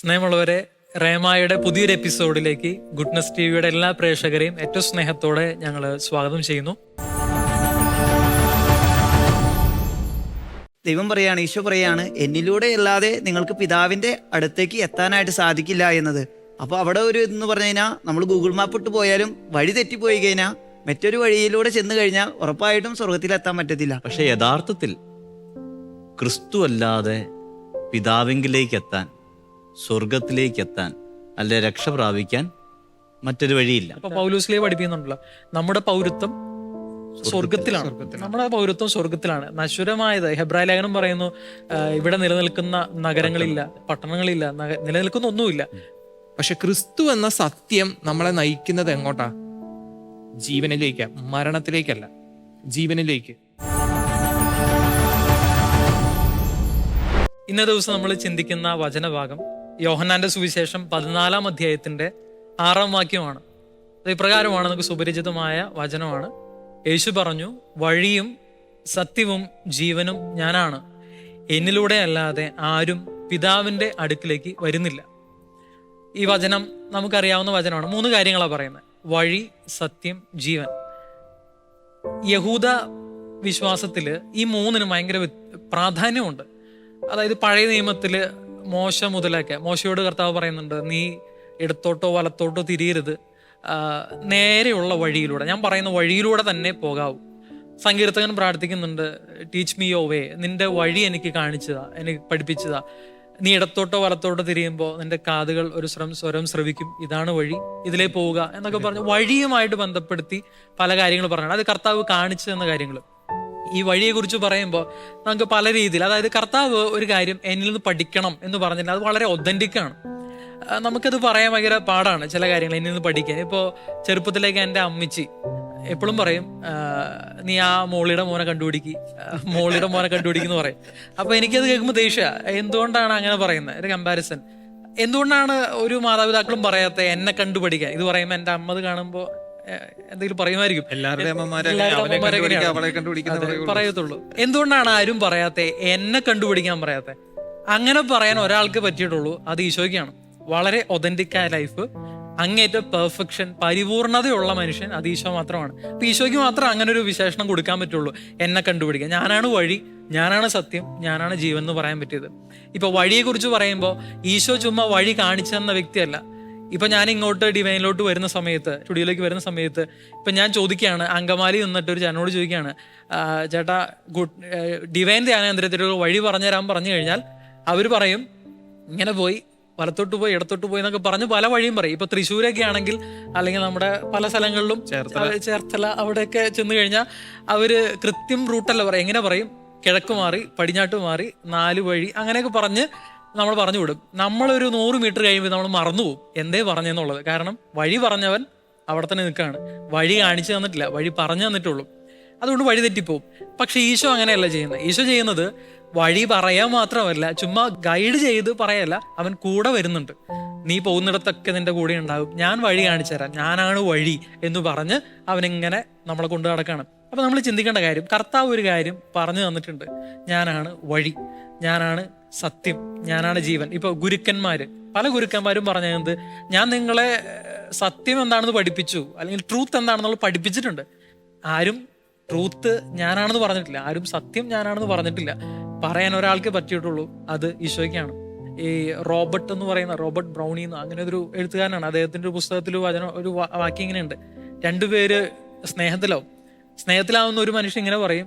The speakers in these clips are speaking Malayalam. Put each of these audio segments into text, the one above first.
സ്നേഹമുള്ളവരെ, റേമായുടെ പുതിയൊരു എപ്പിസോഡിലേക്ക് ഗുഡ്നസ് ടിവിയുടെ എല്ലാ പ്രേക്ഷകരെയും ഏറ്റവും സ്നേഹത്തോടെ ഞങ്ങൾ സ്വാഗതം ചെയ്യുന്നു. ദൈവം പറയാണ്, ഈശോ പറയാണ്, എന്നിലൂടെ അല്ലാതെ നിങ്ങൾക്ക് പിതാവിന്റെ അടുത്തേക്ക് എത്താനായിട്ട് സാധിക്കില്ല എന്നത്. അപ്പോൾ അവിടെ ഒരു എന്ന് പറഞ്ഞു കഴിഞ്ഞാൽ നമ്മൾ ഗൂഗിൾ മാപ്പ് ഇട്ട് പോയാലും വഴി തെറ്റിപ്പോയി കഴിഞ്ഞാൽ മറ്റൊരു വഴിയിലൂടെ ചെന്ന് കഴിഞ്ഞാൽ ഉറപ്പായിട്ടും സ്വർഗത്തിലെത്താൻ പറ്റത്തില്ല. പക്ഷെ യഥാർത്ഥത്തിൽ ക്രിസ്തു അല്ലാതെ പിതാവിങ്കിലേക്ക് എത്താൻ, സ്വർഗത്തിലേക്ക് എത്താൻ, അല്ലെ രക്ഷ പ്രാപിക്കാൻ മറ്റൊരു വഴിയില്ല. അപ്പൊ പൗലോസിലെ പഠിപ്പിക്കുന്നുണ്ടല്ലോ, നമ്മുടെ പൗരത്വം സ്വർഗത്തിലാണ്. നമ്മുടെ പൗരത്വം സ്വർഗത്തിലാണ്. നശ്വരമായത് ഹെബ്രായ ലേഖനം പറയുന്നു, ഇവിടെ നിലനിൽക്കുന്ന നഗരങ്ങളില്ല, പട്ടണങ്ങളില്ല, നിലനിൽക്കുന്ന ഒന്നുമില്ല. പക്ഷെ ക്രിസ്തു എന്ന സത്യം നമ്മളെ നയിക്കുന്നത് എങ്ങോട്ടാ? ജീവനിലേക്ക്, മരണത്തിലേക്കല്ല, ജീവനിലേക്ക്. ഇന്നേ ദിവസം നമ്മൾ ചിന്തിക്കുന്ന വചനഭാഗം യോഹന്നാന്റെ സുവിശേഷം 14-ാം അധ്യായത്തിന്റെ 6-ാം വാക്യമാണ്. അത് ഇപ്രകാരമാണ്, നമുക്ക് സുപരിചിതമായ വചനമാണ്. യേശു പറഞ്ഞു, വഴിയും സത്യവും ജീവനും ഞാനാണ്, എന്നിലൂടെ അല്ലാതെ ആരും പിതാവിന്റെ അടുക്കിലേക്ക് വരുന്നില്ല. ഈ വചനം നമുക്കറിയാവുന്ന വചനമാണ്. 3 കാര്യങ്ങളാണ് പറയുന്നത്: വഴി, സത്യം, ജീവൻ. യഹൂദ വിശ്വാസത്തില് ഈ 3-നും ഭയങ്കര പ്രാധാന്യമുണ്ട്. അതായത് പഴയ നിയമത്തില് മോശ മുതലൊക്കെ, മോശയോട് കർത്താവ് പറയുന്നുണ്ട്, നീ ഇടത്തോട്ടോ വലത്തോട്ടോ തിരിയരുത്, നേരെയുള്ള വഴിയിലൂടെ, ഞാൻ പറയുന്ന വഴിയിലൂടെ തന്നെ പോകാവൂ. സങ്കീർത്തകൻ പ്രാർത്ഥിക്കുന്നുണ്ട്, ടീച്ച് മീ യുവർ വേ, നിന്റെ വഴി എനിക്ക് കാണിച്ചതാ, എനിക്ക് പഠിപ്പിച്ചതാ. നീ ഇടത്തോട്ടോ വലത്തോട്ടോ തിരിയുമ്പോൾ നിന്റെ കാതുകൾ ഒരു സ്വരം ശ്രവിക്കും, ഇതാണ് വഴി, ഇതിലേ പോവുക എന്നൊക്കെ പറഞ്ഞ് വഴിയുമായിട്ട് ബന്ധപ്പെടുത്തി പല കാര്യങ്ങൾ പറഞ്ഞാണ്. അത് കർത്താവ് കാണിച്ചു തന്ന കാര്യങ്ങൾ. ഈ വഴിയെ കുറിച്ച് പറയുമ്പോൾ നമുക്ക് പല രീതിയിൽ, അതായത് കർത്താവ് ഒരു കാര്യം എന്നിൽ നിന്ന് പഠിക്കണം എന്ന് പറഞ്ഞില്ല, അത് വളരെ ഒതന്റിക്കാണ്. നമുക്കത് പറയാൻ ഭയങ്കര പാടാണ് ചില കാര്യങ്ങൾ എന്നിൽ നിന്ന് പഠിക്കാൻ. ഇപ്പോൾ ചെറുപ്പത്തിലേക്ക് എൻ്റെ അമ്മച്ചി എപ്പോഴും പറയും, നീ ആ മോളിയുടെ മോനെ കണ്ടുപിടിക്കുന്നു പറയും. അപ്പൊ എനിക്കത് കേൾക്കുമ്പോൾ ദേഷ്യ. എന്തുകൊണ്ടാണ് അങ്ങനെ പറയുന്നത്? ഒരു കമ്പാരിസൺ. എന്തുകൊണ്ടാണ് ഒരു മാതാപിതാക്കളും പറയാത്ത എന്നെ കണ്ടുപഠിക്കാൻ? ഇത് പറയുമ്പോൾ എൻ്റെ അമ്മ അത് കാണുമ്പോൾ എന്തെങ്കിലും പറയുമായിരിക്കും, പറയത്തുള്ളൂ. എന്തുകൊണ്ടാണ് ആരും പറയാത്ത എന്നെ കണ്ടുപിടിക്കാൻ പറയാത്ത? അങ്ങനെ പറയാൻ ഒരാൾക്ക് പറ്റിയിട്ടുള്ളൂ, അത് ഈശോയ്ക്കാണ്. വളരെ ഒതന്റിക്കായ ലൈഫ്, അങ്ങേറ്റം പെർഫെക്ഷൻ, പരിപൂർണതയുള്ള മനുഷ്യൻ അത് ഈശോ മാത്രമാണ്. അപ്പൊ ഈശോയ്ക്ക് മാത്രം അങ്ങനെ ഒരു വിശേഷണം കൊടുക്കാൻ പറ്റുള്ളൂ, എന്നെ കണ്ടുപിടിക്കാൻ. ഞാനാണ് വഴി, ഞാനാണ് സത്യം, ഞാനാണ് ജീവൻ എന്ന് പറയാൻ പറ്റിയത്. ഇപ്പൊ വഴിയെ കുറിച്ച് പറയുമ്പോൾ ഈശോ ചുമ്മാ വഴി കാണിച്ചു തന്ന വ്യക്തിയല്ല. ഇപ്പൊ ഞാൻ ഇങ്ങോട്ട് ഡിവൈനിലോട്ട് വരുന്ന സമയത്ത്, സ്റ്റുഡിയോയിലേക്ക് വരുന്ന സമയത്ത് ഇപ്പൊ ഞാൻ ചോദിക്കുകയാണ്, അങ്കമാലി നിന്നിട്ട് ഒരു ചേട്ടനോട് ചോദിക്കുകയാണ്, ചേട്ടാ ഡിവൈൻ ധ്യാനേന്ദ്രത്തിലുള്ള വഴി പറഞ്ഞു കഴിഞ്ഞാൽ അവർ പറയും, ഇങ്ങനെ പോയി വലത്തോട്ട് പോയി ഇടത്തോട്ട് പോയി എന്നൊക്കെ പറഞ്ഞ് പല വഴിയും പറയും. ഇപ്പൊ തൃശ്ശൂരൊക്കെ ആണെങ്കിൽ, അല്ലെങ്കിൽ നമ്മുടെ പല സ്ഥലങ്ങളിലും, ചേർത്തല അവിടെയൊക്കെ ചെന്ന് കഴിഞ്ഞാൽ അവര് കൃത്യം റൂട്ടല്ല പറയും. എങ്ങനെ പറയും? കിഴക്ക് മാറി, പടിഞ്ഞാട്ട് മാറി, 4 വഴി, അങ്ങനെയൊക്കെ പറഞ്ഞ് നമ്മൾ പറഞ്ഞു വിടും. നമ്മളൊരു 100 മീറ്റർ കഴിയുമ്പോൾ നമ്മൾ മറന്നുപോകും എന്തേ പറഞ്ഞെന്നുള്ളത്. കാരണം വഴി പറഞ്ഞവൻ അവിടെ തന്നെ നിൽക്കുകയാണ്, വഴി കാണിച്ചു തന്നിട്ടില്ല, വഴി പറഞ്ഞു തന്നിട്ടുള്ളൂ. അതുകൊണ്ട് വഴി തെറ്റിപ്പോവും. പക്ഷെ ഈശോ അങ്ങനെയല്ല ചെയ്യുന്നത്. ഈശോ ചെയ്യുന്നത് വഴി പറയാൻ മാത്രമല്ല, ചുമ്മാ ഗൈഡ് ചെയ്ത് പറയല്ല, അവൻ കൂടെ വരുന്നുണ്ട്. നീ പോകുന്നിടത്തൊക്കെ നിന്റെ കൂടെ ഉണ്ടാകും, ഞാൻ വഴി കാണിച്ചു തരാം, ഞാനാണ് വഴി എന്ന് പറഞ്ഞ് അവനിങ്ങനെ നമ്മളെ കൊണ്ടു നടക്കുകയാണ്. അപ്പൊ നമ്മൾ ചിന്തിക്കേണ്ട കാര്യം, കർത്താവ് ഒരു കാര്യം പറഞ്ഞു തന്നിട്ടുണ്ട്, ഞാനാണ് വഴി, ഞാനാണ് സത്യം, ഞാനാണ് ജീവൻ. ഇപ്പൊ പല ഗുരുക്കന്മാരും പറഞ്ഞത്, ഞാൻ നിങ്ങളെ സത്യം എന്താണെന്ന് പഠിപ്പിച്ചു, അല്ലെങ്കിൽ ട്രൂത്ത് എന്താണെന്നുള്ള പഠിപ്പിച്ചിട്ടുണ്ട്. ആരും ട്രൂത്ത് ഞാനാണെന്ന് പറഞ്ഞിട്ടില്ല, ആരും സത്യം ഞാനാണെന്ന് പറഞ്ഞിട്ടില്ല. പറയാൻ ഒരാൾക്ക് പറ്റിയിട്ടുള്ളൂ, അത് ഈശോയ്ക്കാണ്. ഈ റോബർട്ട് ബ്രൗണി എന്ന് അങ്ങനെ ഒരു എഴുത്തുകാരനാണ്. അദ്ദേഹത്തിന്റെ ഒരു പുസ്തകത്തിൽ ഒരു വാക്യം ഇങ്ങനെയുണ്ട്, 2 പേര് സ്നേഹത്തിലാവുന്ന ഒരു മനുഷ്യൻ ഇങ്ങനെ പറയും,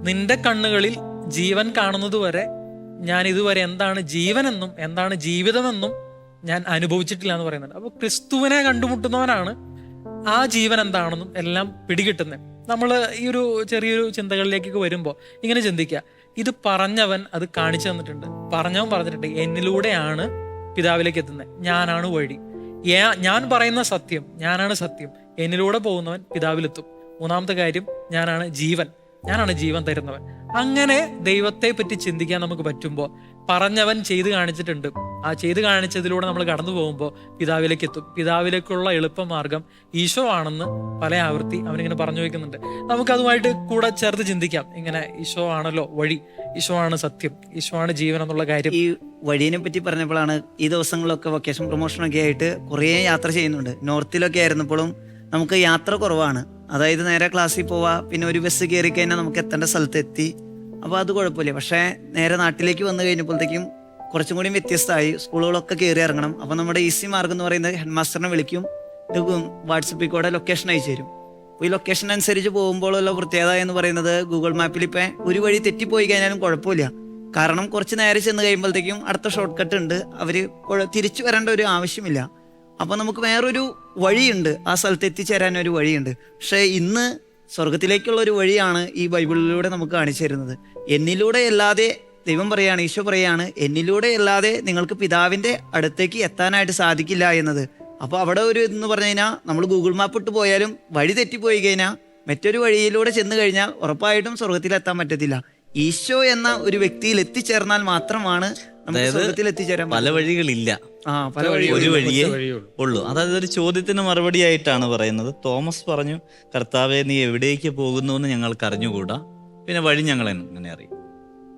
നിന്റെ കണ്ണുകളിൽ ജീവൻ കാണുന്നത് വരെ ഞാൻ ഇതുവരെ എന്താണ് ജീവനെന്നും എന്താണ് ജീവിതമെന്നും ഞാൻ അനുഭവിച്ചിട്ടില്ല എന്ന് പറയുന്നുണ്ട്. അപ്പൊ ക്രിസ്തുവിനെ കണ്ടുമുട്ടുന്നവനാണ് ആ ജീവൻ എന്താണെന്നും എല്ലാം പിടികിട്ടുന്നത്. നമ്മൾ ഈ ഒരു ചെറിയൊരു ചിന്തകളിലേക്കൊക്കെ വരുമ്പോൾ ഇങ്ങനെ ചിന്തിക്കുക, ഇത് പറഞ്ഞവൻ അത് കാണിച്ചു തന്നിട്ടുണ്ട്, പറഞ്ഞവൻ പറഞ്ഞിട്ടുണ്ട്, എന്നിലൂടെയാണ് പിതാവിലേക്ക് എത്തുന്നത്, ഞാനാണ് വഴി, ഞാൻ പറയുന്ന സത്യം, ഞാനാണ് സത്യം, എന്നിലൂടെ പോകുന്നവൻ പിതാവിലെത്തും. 3-ാമത്തെ കാര്യം, ഞാനാണ് ജീവൻ തരുന്നവൻ. അങ്ങനെ ദൈവത്തെ പറ്റി ചിന്തിക്കാൻ നമുക്ക് പറ്റുമ്പോൾ പറഞ്ഞവൻ ചെയ്ത് കാണിച്ചിട്ടുണ്ട്. ആ ചെയ്ത് കാണിച്ചതിലൂടെ നമ്മൾ കടന്നു പോകുമ്പോൾ പിതാവിലേക്ക് എത്തും. പിതാവിലേക്കുള്ള എളുപ്പമാർഗം ഈശോ ആണെന്ന് പല ആവർത്തി അവനിങ്ങനെ പറഞ്ഞു വെക്കുന്നുണ്ട്. നമുക്കതുമായിട്ട് കൂടെ ചേർത്ത് ചിന്തിക്കാം. ഇങ്ങനെ ഈശോ ആണല്ലോ വഴി, ഈശോ ആണ് സത്യം, ഈശോ ആണ് ജീവൻ എന്നുള്ള കാര്യം. ഈ വഴീനെ പറ്റി പറഞ്ഞപ്പോഴാണ് ഈ ദിവസങ്ങളിലൊക്കെ വെക്കേഷൻ പ്രൊമോഷനൊക്കെ ആയിട്ട് കുറേ യാത്ര ചെയ്യുന്നുണ്ട്. നോർത്തിലൊക്കെ ആയിരുന്നപ്പോഴും നമുക്ക് യാത്ര കുറവാണ്. അതായത് നേരെ ക്ലാസ്സിൽ പോവാ, പിന്നെ ഒരു ബസ് കയറി കഴിഞ്ഞാൽ നമുക്ക് എത്തേണ്ട സ്ഥലത്ത് എത്തി. അപ്പോൾ അത് കുഴപ്പമില്ല. പക്ഷേ നേരെ നാട്ടിലേക്ക് വന്നു കഴിഞ്ഞപ്പോഴത്തേക്കും കുറച്ചും കൂടി വ്യത്യസ്തമായി. സ്കൂളുകളൊക്കെ കയറി ഇറങ്ങണം. അപ്പോൾ നമ്മുടെ ഈസി മാർഗം എന്ന് പറയുന്നത് ഹെഡ് മാസ്റ്ററിനെ വിളിക്കും, വാട്സപ്പിൽ കൂടെ ലൊക്കേഷൻ അയച്ചു തരും. അപ്പോൾ ഈ ലൊക്കേഷൻ അനുസരിച്ച് പോകുമ്പോഴുള്ള പ്രത്യേകത എന്ന് പറയുന്നത് ഗൂഗിൾ മാപ്പിൽ ഇപ്പം ഒരു വഴി തെറ്റിപ്പോയി കഴിഞ്ഞാലും കുഴപ്പമില്ല. കാരണം കുറച്ച് നേരെ ചെന്ന് കഴിയുമ്പോഴത്തേക്കും അടുത്ത ഷോർട്ട് കട്ട് ഉണ്ട്. അവർ തിരിച്ചു വരേണ്ട ഒരു ആവശ്യമില്ല. അപ്പോൾ നമുക്ക് വേറൊരു വഴിയുണ്ട്, ആ സ്ഥലത്ത് എത്തിച്ചേരാൻ ഒരു വഴിയുണ്ട്. പക്ഷേ ഇന്ന് സ്വർഗത്തിലേക്കുള്ള ഒരു വഴിയാണ് ഈ ബൈബിളിലൂടെ നമുക്ക് കാണിച്ചു തരുന്നത്. എന്നിലൂടെ അല്ലാതെ, ദൈവം പറയാണ്, ഈശോ പറയാണ്, എന്നിലൂടെ അല്ലാതെ നിങ്ങൾക്ക് പിതാവിൻ്റെ അടുത്തേക്ക് എത്താനായിട്ട് സാധിക്കില്ല എന്നത്. അപ്പോൾ അവിടെ ഒരു എന്ന് പറഞ്ഞു കഴിഞ്ഞാൽ നമ്മൾ ഗൂഗിൾ മാപ്പ് ഇട്ട് പോയാലും വഴി തെറ്റിപ്പോയി കഴിഞ്ഞാൽ മറ്റൊരു വഴിയിലൂടെ ചെന്ന് കഴിഞ്ഞാൽ ഉറപ്പായിട്ടും സ്വർഗത്തിലെത്താൻ പറ്റത്തില്ല. ഈശോ എന്ന ഒരു വ്യക്തിയിൽ എത്തിച്ചേർന്നാൽ മാത്രമാണ് നമുക്ക് സ്വർഗത്തിൽ എത്തിച്ചേരാൻ. പല വഴികളില്ല, പല ഒരു വഴിയേ ഉള്ളൂ. അതായത് ഒരു ചോദ്യത്തിന് മറുപടി ആയിട്ടാണ് പറയുന്നത്. തോമസ് പറഞ്ഞു, കർത്താവെ നീ എവിടേക്ക് പോകുന്നു എന്ന് ഞങ്ങൾക്ക് അറിഞ്ഞുകൂടാ, പിന്നെ വഴി ഞങ്ങൾ എങ്ങനെ അറിയും?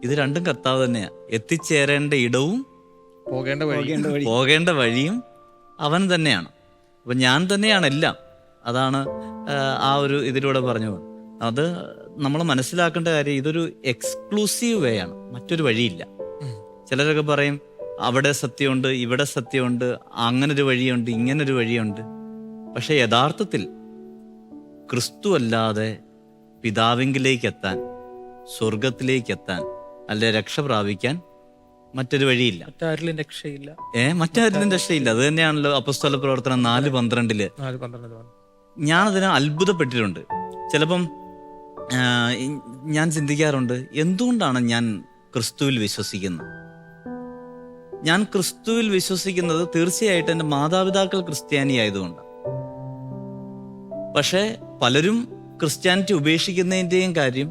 ഇത് രണ്ടും കർത്താവ് തന്നെയാ. എത്തിച്ചേരേണ്ട ഇടവും പോകേണ്ട വഴിയും അവൻ തന്നെയാണ്. അപ്പൊ ഞാൻ തന്നെയാണ് എല്ലാം. അതാണ് ആ ഒരു ഇതിലൂടെ പറഞ്ഞു. അത് നമ്മൾ മനസ്സിലാക്കേണ്ട കാര്യം, ഇതൊരു എക്സ്ക്ലൂസീവ് വേ ആണ്, മറ്റൊരു വഴിയില്ല. ചിലരൊക്കെ പറയും അവിടെ സത്യമുണ്ട്, ഇവിടെ സത്യമുണ്ട്, അങ്ങനൊരു വഴിയുണ്ട്, ഇങ്ങനൊരു വഴിയുണ്ട്. പക്ഷെ യഥാർത്ഥത്തിൽ ക്രിസ്തു അല്ലാതെ പിതാവിങ്കിലേക്ക് എത്താൻ, സ്വർഗത്തിലേക്ക് എത്താൻ, അല്ലെ രക്ഷ പ്രാപിക്കാൻ മറ്റൊരു വഴിയില്ല. മറ്റാരിലും രക്ഷയില്ല. മറ്റാരിലും രക്ഷയില്ല. അത് തന്നെയാണല്ലോ അപ്പോസ്തല പ്രവർത്തനം 4:12. ഞാനതിന് അത്ഭുതപ്പെട്ടിട്ടുണ്ട്. ചിലപ്പം ഞാൻ ചിന്തിക്കാറുണ്ട്, എന്തുകൊണ്ടാണ് ഞാൻ ക്രിസ്തുവിൽ വിശ്വസിക്കുന്നത്? ഞാൻ ക്രിസ്തുവിൽ വിശ്വസിക്കുന്നത് തീർച്ചയായിട്ടും എൻ്റെ മാതാപിതാക്കൾ ക്രിസ്ത്യാനി ആയതുകൊണ്ടാണ്. പക്ഷെ പലരും ക്രിസ്ത്യാനിറ്റി ഉപേക്ഷിക്കുന്നതിൻ്റെയും കാര്യം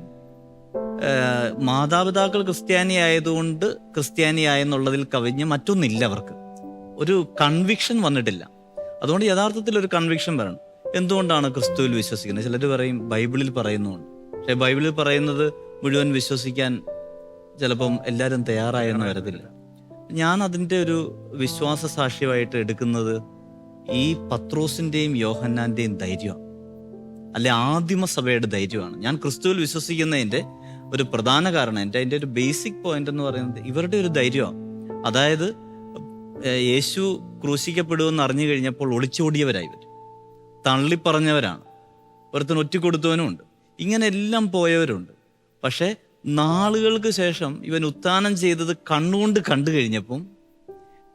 മാതാപിതാക്കൾ ക്രിസ്ത്യാനി ആയതുകൊണ്ട് ക്രിസ്ത്യാനി ആയെന്നുള്ളതിൽ കവിഞ്ഞ് മറ്റൊന്നില്ല. അവർക്ക് ഒരു കൺവിക്ഷൻ വന്നിട്ടില്ല. അതുകൊണ്ട് യഥാർത്ഥത്തിൽ ഒരു കൺവിക്ഷൻ വരണം. എന്തുകൊണ്ടാണ് ക്രിസ്തുവിൽ വിശ്വസിക്കുന്നത്? ചിലർ പറയും ബൈബിളിൽ പറയുന്നുണ്ട്. പക്ഷെ ബൈബിളിൽ പറയുന്നത് മുഴുവൻ വിശ്വസിക്കാൻ ചിലപ്പം എല്ലാവരും തയ്യാറായെന്ന് വരത്തില്ല. ഞാൻ അതിൻ്റെ ഒരു വിശ്വാസ സാക്ഷ്യമായിട്ട് എടുക്കുന്നത് ഈ പത്രോസിൻ്റെയും യോഹന്നാൻ്റെയും ധൈര്യമാണ്, അല്ലെ ആദിമസഭയുടെ ധൈര്യമാണ്. ഞാൻ ക്രിസ്തുവിൽ വിശ്വസിക്കുന്നതിൻ്റെ ഒരു പ്രധാന കാരണം, അതിൻ്റെ ഒരു ബേസിക് പോയിന്റ് എന്ന് പറയുന്നത് ഇവരുടെ ഒരു ധൈര്യമാണ്. അതായത് യേശു ക്രൂശിക്കപ്പെടുമെന്ന് അറിഞ്ഞു കഴിഞ്ഞപ്പോൾ ഒളിച്ചോടിയവരായി ഇവർ, തള്ളിപ്പറഞ്ഞവരാണ്, ഒരുത്തിന് ഒറ്റിക്കൊടുത്തവനുമുണ്ട്, ഇങ്ങനെ എല്ലാം പോയവരുണ്ട്. പക്ഷെ നാളുകൾക്ക് ശേഷം ഇവൻ ഉത്ഥാനം ചെയ്തത് കണ്ണുകൊണ്ട് കണ്ടു കഴിഞ്ഞപ്പം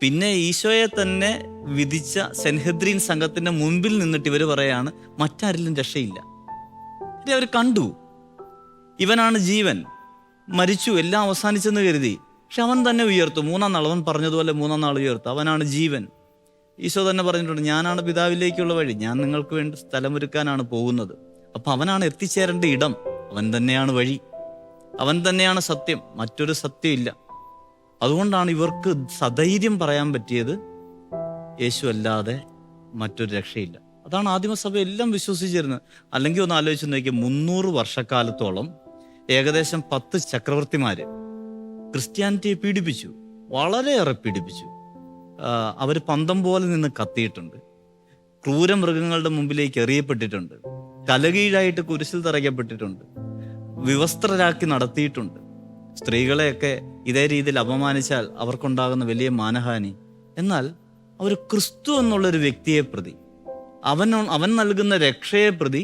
പിന്നെ ഈശോയെ തന്നെ വിധിച്ച സെൻഹദ്രീൻ സംഘത്തിന്റെ മുൻപിൽ നിന്നിട്ട് ഇവർ പറയാണ് മറ്റാരിലും രക്ഷയില്ല. അവർ കണ്ടു, ഇവനാണ് ജീവൻ, മരിച്ചു, എല്ലാം അവസാനിച്ചെന്ന് കരുതി. പക്ഷെ അവൻ തന്നെ ഉയർത്തു. 3-ാം നാൾ, അവൻ പറഞ്ഞതുപോലെ 3-ാം നാൾ ഉയർത്തു. അവനാണ് ജീവൻ. ഈശോ തന്നെ പറഞ്ഞിട്ടുണ്ട്, ഞാനാണ് പിതാവിലേക്കുള്ള വഴി, ഞാൻ നിങ്ങൾക്ക് വേണ്ടി സ്ഥലമൊരുക്കാനാണ് പോകുന്നത്. അപ്പൊ അവനാണ് എത്തിച്ചേരേണ്ട ഇടം, അവൻ തന്നെയാണ് വഴി, അവൻ തന്നെയാണ് സത്യം, മറ്റൊരു സത്യം ഇല്ല. അതുകൊണ്ടാണ് ഇവർക്ക് സധൈര്യം പറയാൻ പറ്റിയത് യേശു അല്ലാതെ മറ്റൊരു രക്ഷയില്ല. അതാണ് ആദിമസഭ എല്ലാം വിശ്വസിച്ചിരുന്നത്. അല്ലെങ്കിൽ ഒന്ന് ആലോചിച്ച് നോക്കിയാൽ 300 വർഷക്കാലത്തോളം ഏകദേശം 10 ചക്രവർത്തിമാര് ക്രിസ്ത്യാനിറ്റിയെ പീഡിപ്പിച്ചു, വളരെയേറെ പീഡിപ്പിച്ചു. അവർ പന്തം പോലെ നിന്ന് കത്തിയിട്ടുണ്ട്, ക്രൂരമൃഗങ്ങളുടെ മുമ്പിലേക്ക് എറിയപ്പെട്ടിട്ടുണ്ട്, തലകീഴായിട്ട് കുരിശിൽ തറയ്ക്കപ്പെട്ടിട്ടുണ്ട്, വിവസ്ത്രരാക്കി നടത്തിയിട്ടുണ്ട്. സ്ത്രീകളെയൊക്കെ ഇതേ രീതിയിൽ അപമാനിച്ചാൽ അവർക്കുണ്ടാകുന്ന വലിയ മാനഹാനി. എന്നാൽ അവർ ക്രിസ്തു എന്നുള്ളൊരു വ്യക്തിയെ പ്രതി, അവൻ നൽകുന്ന രക്ഷയെ പ്രതി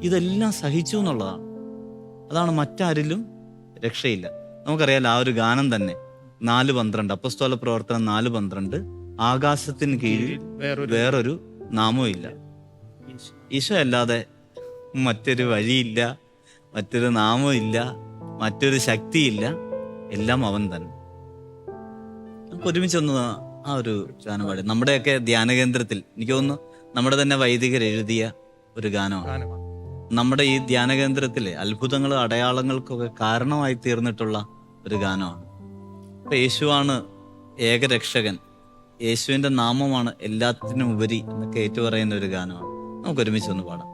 ഇതെല്ലാം സഹിച്ചു എന്നുള്ളതാണ്. അതാണ് മറ്റാരിലും രക്ഷയില്ല. നമുക്കറിയാലോ ആ ഒരു ഗാനം തന്നെ 4:12, അപ്പോസ്തല പ്രവർത്തനം 4:12, ആകാശത്തിന് കീഴിൽ വേറൊരു നാമവും ഇല്ല, ഈശോ അല്ലാതെ മറ്റൊരു വഴിയില്ല, മറ്റൊരു നാമവും ഇല്ല, മറ്റൊരു ശക്തിയില്ല, എല്ലാം അവൻ തന്നെ. നമുക്ക് ഒരുമിച്ചൊന്ന് ആ ഒരു ഗാനപാടി. നമ്മുടെയൊക്കെ ധ്യാന കേന്ദ്രത്തിൽ എനിക്ക് തോന്നുന്നു നമ്മുടെ തന്നെ വൈദികർ എഴുതിയ ഒരു ഗാനമാണ്. നമ്മുടെ ഈ ധ്യാന കേന്ദ്രത്തിലെ അത്ഭുതങ്ങളും അടയാളങ്ങൾക്കൊക്കെ കാരണമായി തീർന്നിട്ടുള്ള ഒരു ഗാനമാണ്. ഇപ്പം യേശുവാണ് ഏകരക്ഷകൻ, യേശുവിൻ്റെ നാമമാണ് എല്ലാത്തിനും ഉപരി എന്നൊക്കെ ഏറ്റുപറയുന്ന ഒരു ഗാനമാണ്. നമുക്ക് ഒരുമിച്ച് ഒന്ന് പാടാം.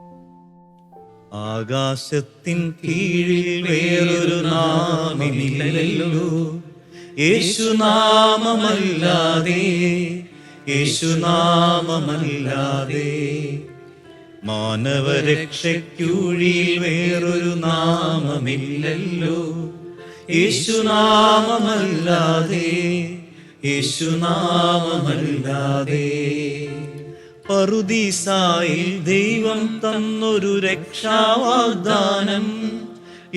ആകാശത്തിൻ കീഴിൽ വേറൊരു നാമമില്ലല്ലോ, യേശുനാമമല്ലാതെ, യേശുനാമമല്ലാതെ. മാനവരക്ഷയ്ക്കുഴിയിൽ വേറൊരു നാമമില്ലല്ലോ, യേശുനാമമല്ലാതെ, യേശുനാമമല്ലാതെ. പറുദീസായിൽ ദൈവം തന്നൊരു രക്ഷാവാഗ്ദാനം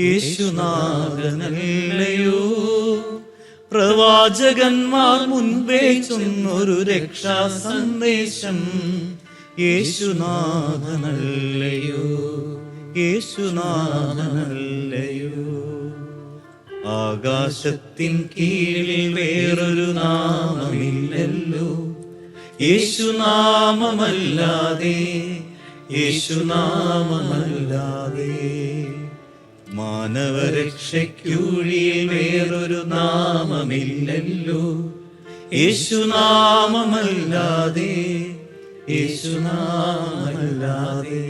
യേശുനാഥനല്ലയോ. പ്രവാചകന്മാർ മുൻപേ ചൊന്നൊരു രക്ഷാ സന്ദേശം യേശുനാഥനല്ലയോ, യേശുനാഥനല്ലയോ. ആകാശത്തിൻ കീഴിൽ വേറൊരു നാമമില്ലല്ലോ, യേശുനാമമല്ലാതെ, യേശുനാമമല്ലാതെ. മാനവരക്ഷയ്ക്കുഴിയിൽ വേറൊരു നാമമില്ലല്ലോ, യേശുനാമമല്ലാതെ, യേശുനാമമല്ലാതെ.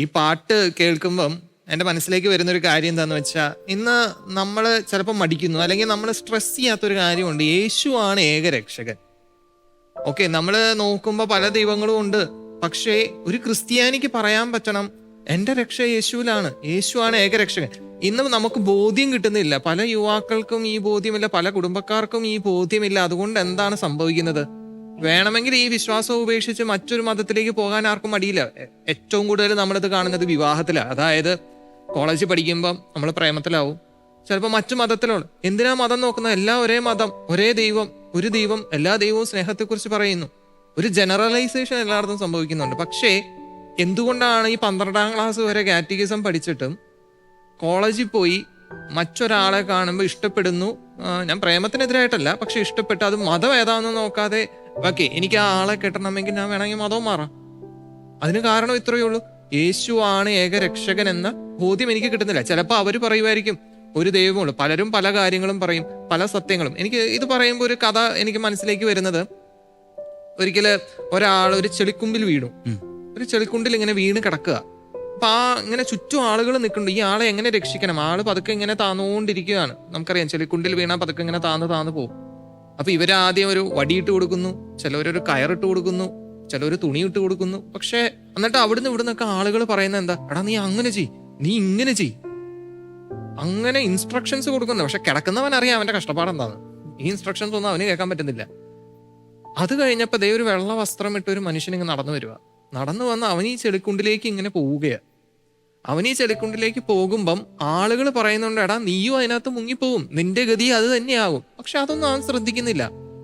ഈ പാട്ട് കേൾക്കുമ്പം എൻ്റെ മനസ്സിലേക്ക് വരുന്നൊരു കാര്യം എന്താണെന്ന് വെച്ചാൽ, ഇന്ന് നമ്മൾ ചിലപ്പോൾ മടിക്കുന്നു, അല്ലെങ്കിൽ നമ്മൾ സ്ട്രെസ് ചെയ്യാത്തൊരു കാര്യമുണ്ട്. യേശുവാണ് ഏകരക്ഷകൻ. ഓക്കെ, നമ്മൾ നോക്കുമ്പോൾ പല ദൈവങ്ങളും ഉണ്ട്. പക്ഷേ ഒരു ക്രിസ്ത്യാനിക്ക് പറയാൻ പറ്റണം, എൻ്റെ രക്ഷ യേശുവിലാണ്, യേശുവാണ് ഏകരക്ഷകൻ. ഇന്ന് നമുക്ക് ബോധ്യം കിട്ടുന്നില്ല. പല യുവാക്കൾക്കും ഈ ബോധ്യമില്ല, പല കുടുംബക്കാർക്കും ഈ ബോധ്യമില്ല. അതുകൊണ്ട് എന്താണ് സംഭവിക്കുന്നത്? വേണമെങ്കിൽ ഈ വിശ്വാസം ഉപേക്ഷിച്ച് മറ്റൊരു മതത്തിലേക്ക് പോകാൻ ആർക്കും മടിയില്ല. ഏറ്റവും കൂടുതൽ നമ്മളിത് കാണുന്നത് വിവാഹത്തിലാണ്. അതായത് കോളേജിൽ പഠിക്കുമ്പം നമ്മൾ പ്രേമത്തിലാവും, ചിലപ്പോൾ മറ്റു മതത്തിലുള്ള. എന്തിനാ മതം നോക്കുന്നത്? എല്ലാം ഒരേ മതം, ഒരേ ദൈവം, ഒരു ദൈവം, എല്ലാ ദൈവവും സ്നേഹത്തെക്കുറിച്ച് പറയുന്നു. ഒരു ജനറലൈസേഷൻ എല്ലായിടത്തും സംഭവിക്കുന്നുണ്ട്. പക്ഷേ എന്തുകൊണ്ടാണ് ഈ 12ാം ക്ലാസ് വരെ കാറ്റഗിസം പഠിച്ചിട്ടും കോളേജിൽ പോയി മറ്റൊരാളെ കാണുമ്പോൾ ഇഷ്ടപ്പെടുന്നു? ഞാൻ പ്രേമത്തിനെതിരായിട്ടല്ല, പക്ഷെ ഇഷ്ടപ്പെട്ട് അത് മതം ഏതാണെന്ന് നോക്കാതെ, ഓക്കെ എനിക്ക് ആ ആളെ കെട്ടണമെങ്കിൽ ഞാൻ വേണമെങ്കിൽ മതവും മാറാം. അതിന് കാരണം ഇത്രയേ ഉള്ളൂ, യേശുവാണ് ഏകരക്ഷകൻ എന്ന ബോധ്യം എനിക്ക് കിട്ടുന്നില്ല. ചിലപ്പോൾ അവർ പറയുമായിരിക്കും ഒരു ദൈവമുള്ളൂ. പലരും പല കാര്യങ്ങളും പറയും, പല സത്യങ്ങളും. എനിക്ക് ഇത് പറയുമ്പോൾ ഒരു കഥ എനിക്ക് മനസ്സിലേക്ക് വരുന്നത്, ഒരിക്കല് ഒരാൾ ഒരു ചെളിക്കുമ്പിൽ വീണു. ഒരു ചെളിക്കുണ്ടിൽ ഇങ്ങനെ വീണ് കിടക്കുക. അപ്പൊ ഇങ്ങനെ ചുറ്റും ആളുകൾ നിൽക്കുന്നുണ്ട്. ഈ ആളെ എങ്ങനെ രക്ഷിക്കണം? ആള് പതുക്കെ ഇങ്ങനെ താന്നുകൊണ്ടിരിക്കുകയാണ്. നമുക്കറിയാം ചെളിക്കുണ്ടിൽ വീണാൽ പതുക്കെ ഇങ്ങനെ താന്ന് പോകും. അപ്പൊ ഇവരാദ്യം ഒരു വടിയിട്ട് കൊടുക്കുന്നു, ചിലവരൊരു കയറിട്ട് കൊടുക്കുന്നു, ചിലവർ തുണി ഇട്ട് കൊടുക്കുന്നു. പക്ഷെ എന്നിട്ട് അവിടുന്ന് ഇവിടുന്നൊക്കെ ആളുകൾ പറയുന്നത് എന്താ? എടാ നീ അങ്ങനെ ചെയ്, നീ ഇങ്ങനെ ചെയ്, അങ്ങനെ ഇൻസ്ട്രക്ഷൻസ് കൊടുക്കുന്നു. പക്ഷെ കിടക്കുന്നവൻ അറിയാം അവന്റെ കഷ്ടപ്പാട് എന്താണ്. ഈ ഇൻസ്ട്രക്ഷൻസ് ഒന്നും അവന് കേൾക്കാൻ പറ്റുന്നില്ല. അത് കഴിഞ്ഞപ്പോ ദേ ഒരു വെള്ള വസ്ത്രം ഇട്ട് ഒരു മനുഷ്യൻ ഇങ്ങനെ നടന്നു വരിക. നടന്നു വന്ന് അവൻ ഈ ചെളിക്കുണ്ടിലേക്ക് ഇങ്ങനെ പോവുകയാണ്. അവൻ ഈ ചെളിക്കുണ്ടിലേക്ക് പോകുമ്പം ആളുകൾ പറയുന്നുണ്ട്, എടാ നീയും അതിനകത്ത് മുങ്ങിപ്പോവും, നിന്റെ ഗതി അത് തന്നെയാകും. പക്ഷെ അതൊന്നും അവൻ ശ്രദ്ധിക്കുന്നില്ല.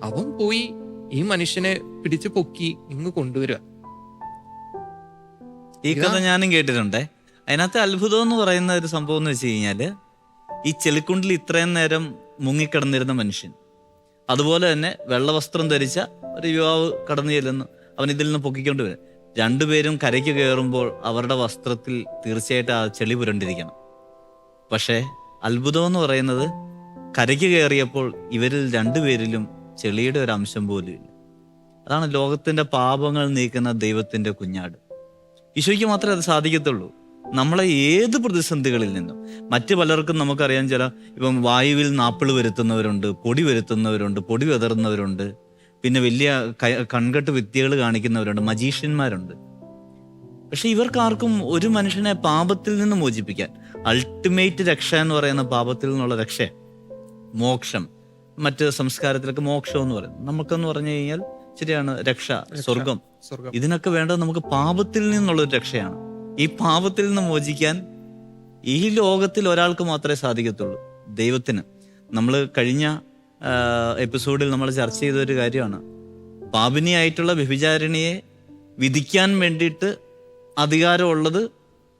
അവൻ പോയി ഈ മനുഷ്യനെ പിടിച്ചു പൊക്കി ഇങ്ങ് കൊണ്ടുവരിക. ഈ കഥ ഞാനും കേട്ടിട്ടുണ്ടേ. അതിനകത്ത് അത്ഭുതം എന്ന് പറയുന്ന ഒരു സംഭവം എന്ന് വെച്ച് കഴിഞ്ഞാല്, ഈ ചെളിക്കുണ്ടിൽ ഇത്രയും നേരം മുങ്ങിക്കിടന്നിരുന്ന മനുഷ്യൻ, അതുപോലെ തന്നെ വെള്ളവസ്ത്രം ധരിച്ച ഒരു യുവാവ് കടന്നു ചെല്ലുന്നു, അവൻ ഇതിൽ നിന്ന് പൊക്കിക്കൊണ്ട് വരും. രണ്ടുപേരും കരയ്ക്ക് കയറുമ്പോൾ അവരുടെ വസ്ത്രത്തിൽ തീർച്ചയായിട്ടും ആ ചെളി പുരണ്ടിരിക്കണം. പക്ഷേ അത്ഭുതം എന്ന് പറയുന്നത്, കരയ്ക്ക് കയറിയപ്പോൾ ഇവരിൽ രണ്ടുപേരിലും ചെളിയുടെ ഒരു അംശം പോലും ഇല്ല. അതാണ് ലോകത്തിന്റെ പാപങ്ങൾ നീക്കുന്ന ദൈവത്തിന്റെ കുഞ്ഞാട്. ഈശോയ്ക്ക് മാത്രമേ അത് സാധിക്കത്തുള്ളൂ. നമ്മളെ ഏത് പ്രതിസന്ധികളിൽ നിന്നും, മറ്റു പലർക്കും നമുക്കറിയാം, ഇപ്പം വായുവിൽ നാപ്പിള് വരുത്തുന്നവരുണ്ട്, പൊടി വരുത്തുന്നവരുണ്ട്, പൊടി വിതറുന്നവരുണ്ട്, പിന്നെ വലിയ കൺകെട്ട് വിദ്യകൾ കാണിക്കുന്നവരുണ്ട്, മജീഷ്യന്മാരുണ്ട്. പക്ഷെ ഇവർക്കാർക്കും ഒരു മനുഷ്യനെ പാപത്തിൽ നിന്ന് മോചിപ്പിക്കാൻ, അൾട്ടിമേറ്റ് രക്ഷ എന്ന് പറയുന്ന പാപത്തിൽ നിന്നുള്ള രക്ഷ, മോക്ഷം, മറ്റ് സംസ്കാരത്തിലൊക്കെ മോക്ഷം എന്ന് പറയും. നമുക്കെന്ന് പറഞ്ഞു കഴിഞ്ഞാൽ ശരിയാണ് രക്ഷ, സ്വർഗം. ഇതിനൊക്കെ വേണ്ടത് നമുക്ക് പാപത്തിൽ നിന്നുള്ളൊരു രക്ഷയാണ്. ഈ പാപത്തിൽ നിന്ന് മോചിക്കാൻ ഈ ലോകത്തിൽ ഒരാൾക്ക് മാത്രമേ സാധിക്കത്തുള്ളൂ, ദൈവത്തിന്. നമ്മൾ കഴിഞ്ഞ എപ്പിസോഡിൽ നമ്മൾ ചർച്ച ചെയ്തൊരു കാര്യമാണ്, പാപിനിയായിട്ടുള്ള വ്യഭിചാരിണിയെ വിധിക്കാൻ വേണ്ടിയിട്ട് അധികാരമുള്ളത്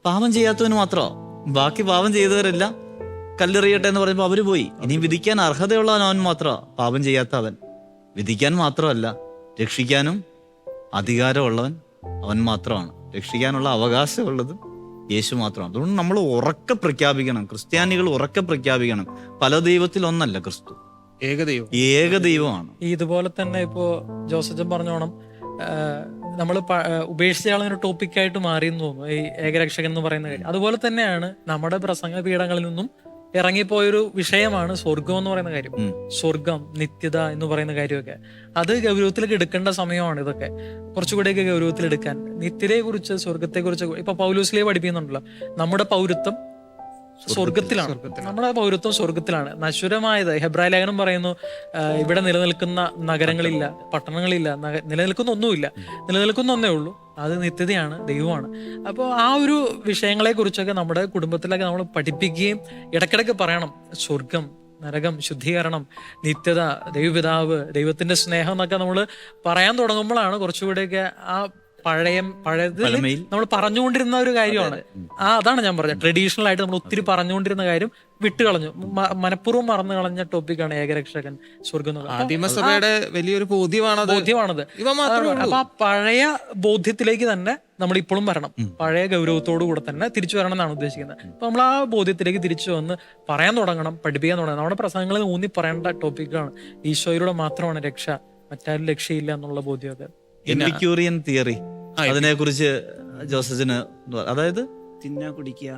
പാപം ചെയ്യാത്തവന് മാത്രമോ. ബാക്കി പാപം ചെയ്തവരെല്ലാം കല്ലെറിയട്ടെ എന്ന് പറയുമ്പോൾ അവര് പോയി. ഇനി വിധിക്കാൻ അർഹതയുള്ളവൻ അവൻ മാത്രമാണ്, പാപം ചെയ്യാത്തവൻ. വിധിക്കാൻ മാത്രമല്ല, രക്ഷിക്കാനും അധികാരമുള്ളവൻ അവൻ മാത്രമാണ്. രക്ഷിക്കാനുള്ള അവകാശമുള്ളതും യേശു മാത്രമാണ്. അതുകൊണ്ട് നമ്മൾ ഉറക്കെ പ്രഖ്യാപിക്കണം, ക്രിസ്ത്യാനികൾ ഉറക്കെ പ്രഖ്യാപിക്കണം, പല ദൈവത്തിൽ ഒന്നല്ല ക്രിസ്തു. ഏകദൈവം. ഏകദൈവമാണ്. ഇതുപോലെ തന്നെ ഇപ്പോ ജോസച്ചൻ പറഞ്ഞോണം നമ്മൾ ഉപേക്ഷിച്ച ആളൊരു ടോപ്പിക്കായിട്ട് മാറി എന്ന് തോന്നുന്നു ഈ ഏകരക്ഷകൻ എന്ന് പറയുന്ന കാര്യം. അതുപോലെ തന്നെയാണ് നമ്മുടെ പ്രസംഗ പീഠങ്ങളിൽ നിന്നും ഇറങ്ങിപ്പോയൊരു വിഷയമാണ് സ്വർഗം എന്ന് പറയുന്ന കാര്യം. സ്വർഗം, നിത്യത എന്ന് പറയുന്ന കാര്യമൊക്കെ അത് ഗൗരവത്തിലേക്ക് എടുക്കേണ്ട സമയമാണ്. ഇതൊക്കെ കുറച്ചുകൂടെയൊക്കെ ഗൗരവത്തിലെടുക്കാൻ, നിത്യതയെ കുറിച്ച്, സ്വർഗത്തെ കുറിച്ച് ഇപ്പൊ പൗലോസിലെ പഠിപ്പിക്കുന്നുണ്ടല്ലോ. നമ്മുടെ പൗരത്വം സ്വർഗത്തിലാണ്, നമ്മുടെ പൗരത്വം സ്വർഗത്തിലാണ്. നശ്വരമായത് ഹെബ്രായ ലേഖനം പറയുന്നു, ഇവിടെ നിലനിൽക്കുന്ന നഗരങ്ങളില്ല, പട്ടണങ്ങളില്ല, നിലനിൽക്കുന്ന ഒന്നുമില്ല, നിലനിൽക്കുന്ന ഒന്നേ ഉള്ളൂ, അത് നിത്യതയാണ്, ദൈവമാണ്. അപ്പോൾ ആ ഒരു വിഷയങ്ങളെ കുറിച്ചൊക്കെ നമ്മുടെ കുടുംബത്തിലൊക്കെ നമ്മൾ പഠിപ്പിക്കുകയും ഇടയ്ക്കിടയ്ക്ക് പറയണം. സ്വർഗം, നരകം, ശുദ്ധീകരണം, നിത്യത, ദൈവപിതാവ്, ദൈവത്തിന്റെ സ്നേഹം എന്നൊക്കെ നമ്മൾ പറയാൻ തുടങ്ങുമ്പോഴാണ് കുറച്ചുകൂടെയൊക്കെ ആ പഴയതിൽ നമ്മൾ പറഞ്ഞുകൊണ്ടിരുന്ന ഒരു കാര്യമാണ്. അതാണ് ഞാൻ പറഞ്ഞത്, ട്രഡീഷണൽ ആയിട്ട് നമ്മൾ ഒത്തിരി പറഞ്ഞുകൊണ്ടിരുന്ന കാര്യം വിട്ടുകളഞ്ഞു, മനഃപൂർവ്വം മറന്നു കളഞ്ഞ ടോപ്പിക്കാണ് ഏകരക്ഷകൻ, സ്വർഗം. ആദിമസഭയുടെ വലിയൊരു ബോധ്യമാണത്. അപ്പൊ ആ പഴയ ബോധ്യത്തിലേക്ക് തന്നെ നമ്മൾ ഇപ്പോഴും വരണം, പഴയ ഗൗരവത്തോടു കൂടെ തന്നെ തിരിച്ചു വരണം എന്നാണ് ഉദ്ദേശിക്കുന്നത്. അപ്പൊ നമ്മൾ ആ ബോധ്യത്തിലേക്ക് തിരിച്ചു വന്ന് പറയാൻ തുടങ്ങണം, പഠിപ്പിക്കാൻ തുടങ്ങണം. നമ്മുടെ പ്രസംഗങ്ങളിൽ ഊന്നി പറയേണ്ട ടോപ്പിക്കാണ് ഈശോയിലൂടെ മാത്രമാണ് രക്ഷ, മറ്റാരും രക്ഷയില്ല എന്നുള്ള ബോധ്യമൊക്കെ. എപ്പിക്യൂറിയൻ തിയറി, അതിനെ കുറിച്ച് ജോസഫിന്, അതായത് തിന്നാ കുടിക്കുക,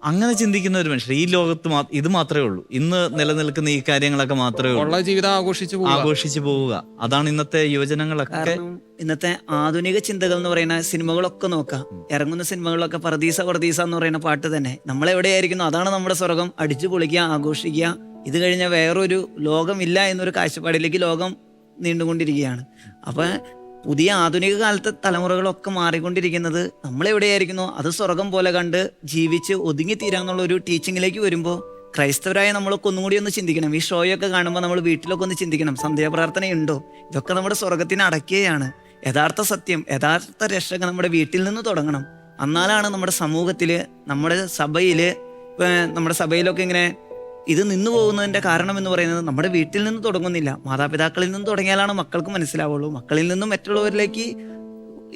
അങ്ങനെ ചിന്തിക്കുന്ന ഒരു മനുഷ്യർ ഈ ലോകത്ത് ഇത് മാത്രമേ ഉള്ളൂ. ഇന്ന് നിലനിൽക്കുന്ന ഈ കാര്യങ്ങളൊക്കെ മാത്രമേ ഉള്ളൂ. ജീവിതം ആഘോഷിച്ചു പോവുക. അതാണ് ഇന്നത്തെ യുവജനങ്ങളൊക്കെ. ഇന്നത്തെ ആധുനിക ചിന്തകൾ എന്ന് പറയുന്ന സിനിമകളൊക്കെ നോക്കാം, ഇറങ്ങുന്ന സിനിമകളിലൊക്കെ പർദീസ പർദീസ എന്ന് പറയുന്ന പാട്ട് തന്നെ. നമ്മളെവിടെയായിരിക്കുന്നു, അതാണ് നമ്മുടെ സ്വർഗം, അടിച്ചു പൊളിക്കുക, ആഘോഷിക്കുക. ഇത് കഴിഞ്ഞാൽ വേറൊരു ലോകമില്ല എന്നൊരു കാഴ്ചപ്പാടിലേക്ക് ലോകം നീണ്ടുകൊണ്ടിരിക്കുകയാണ്. അപ്പൊ പുതിയ ആധുനിക കാലത്തെ തലമുറകളൊക്കെ മാറിക്കൊണ്ടിരിക്കുന്നത് നമ്മളെവിടെയായിരിക്കുന്നു അത് സ്വർഗം പോലെ കണ്ട് ജീവിച്ച് ഒതുങ്ങിത്തീരാന്നുള്ള ഒരു ടീച്ചിങ്ങിലേക്ക് വരുമ്പോൾ ക്രൈസ്തവരായ നമ്മളൊക്കെ ഒന്നും കൂടി ഒന്ന് ചിന്തിക്കണം. ഈ ഷോയൊക്കെ കാണുമ്പോൾ നമ്മൾ വീട്ടിലൊക്കെ ഒന്ന് ചിന്തിക്കണം, സന്ധ്യാപ്രാർത്ഥനയുണ്ടോ? ഇതൊക്കെ നമ്മുടെ സ്വർഗത്തിനെ അടക്കുകയാണ്. യഥാർത്ഥ സത്യം, യഥാർത്ഥ രക്ഷക നമ്മുടെ വീട്ടിൽ നിന്ന് തുടങ്ങണം. എന്നാലാണ് നമ്മുടെ സമൂഹത്തില്, നമ്മുടെ സഭയിലൊക്കെ ഇങ്ങനെ ഇത് നിന്നു പോകുന്നതിന്റെ കാരണം എന്ന് പറയുന്നത് നമ്മുടെ വീട്ടിൽ നിന്ന് തുടങ്ങുന്നില്ല, മാതാപിതാക്കളിൽ നിന്ന് തുടങ്ങിയാലാണ് മക്കൾക്ക് മനസ്സിലാവുള്ളൂ. മക്കളിൽ നിന്നും മറ്റുള്ളവരിലേക്ക്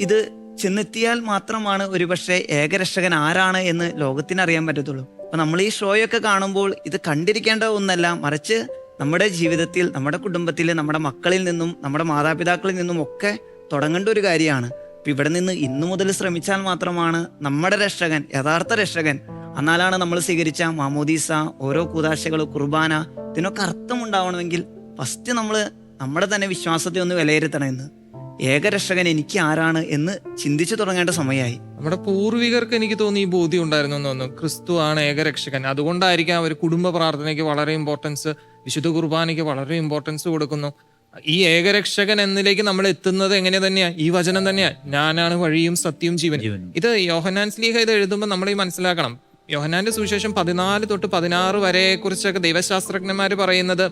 ഇത് ചെന്നെത്തിയാൽ മാത്രമാണ് ഒരുപക്ഷെ ഏകരക്ഷകൻ ആരാണ് എന്ന് ലോകത്തിന് അറിയാൻ പറ്റത്തുള്ളൂ. അപ്പൊ നമ്മൾ ഈ ഷോയൊക്കെ കാണുമ്പോൾ ഇത് കണ്ടിരിക്കേണ്ട ഒന്നല്ല, മറിച്ച് നമ്മുടെ ജീവിതത്തിൽ, നമ്മുടെ കുടുംബത്തിൽ, നമ്മുടെ മക്കളിൽ നിന്നും നമ്മുടെ മാതാപിതാക്കളിൽ നിന്നും ഒക്കെ തുടങ്ങേണ്ട ഒരു കാര്യമാണ്. അപ്പൊ ഇവിടെ നിന്ന് ഇന്നു മുതൽ ശ്രമിച്ചാൽ മാത്രമാണ് നമ്മുടെ രക്ഷകൻ, യഥാർത്ഥ രക്ഷകൻ, എന്നാലാണ് നമ്മൾ സ്വീകരിച്ച മാമോദീസ, ഓരോ കൂദാശകൾ, കുർബാന, ഇതിനൊക്കെ അർത്ഥമുണ്ടാവണമെങ്കിൽ ഫസ്റ്റ് നമ്മൾ നമ്മുടെ തന്നെ വിശ്വാസത്തെ ഒന്ന് വിലയിരുത്തണം. എന്ന് ഏകരക്ഷകൻ എനിക്ക് ആരാണ് എന്ന് ചിന്തിച്ചു തുടങ്ങേണ്ട സമയമായി. നമ്മുടെ പൂർവികർക്ക് എനിക്ക് തോന്നി ഈ ബോധ്യം ഉണ്ടായിരുന്നു എന്ന് തോന്നുന്നു. ക്രിസ്തു ആണ് ഏകരക്ഷകൻ. അതുകൊണ്ടായിരിക്കാം അവർ കുടുംബ പ്രാർത്ഥനയ്ക്ക് വളരെ ഇമ്പോർട്ടൻസ്, വിശുദ്ധ കുർബാനയ്ക്ക് വളരെ ഇമ്പോർട്ടൻസ് കൊടുക്കുന്നു. ഈ ഏകരക്ഷകൻ എന്നിലേക്ക് നമ്മൾ എത്തുന്നത് എങ്ങനെ തന്നെയാ? ഈ വചനം തന്നെയാ, ഞാനാണ് വഴിയും സത്യവും ജീവനും. ഇത് യോഹന്നാൻ ശ്ലീഹ ഇത് എഴുതുമ്പോൾ നമ്മൾ ഈ മനസ്സിലാക്കണം. യോഹന്നാന്റെ സുവിശേഷം 14 തൊട്ട് 16 വരെ കുറിച്ചൊക്കെ ദൈവശാസ്ത്രജ്ഞന്മാർ പറയുന്നത്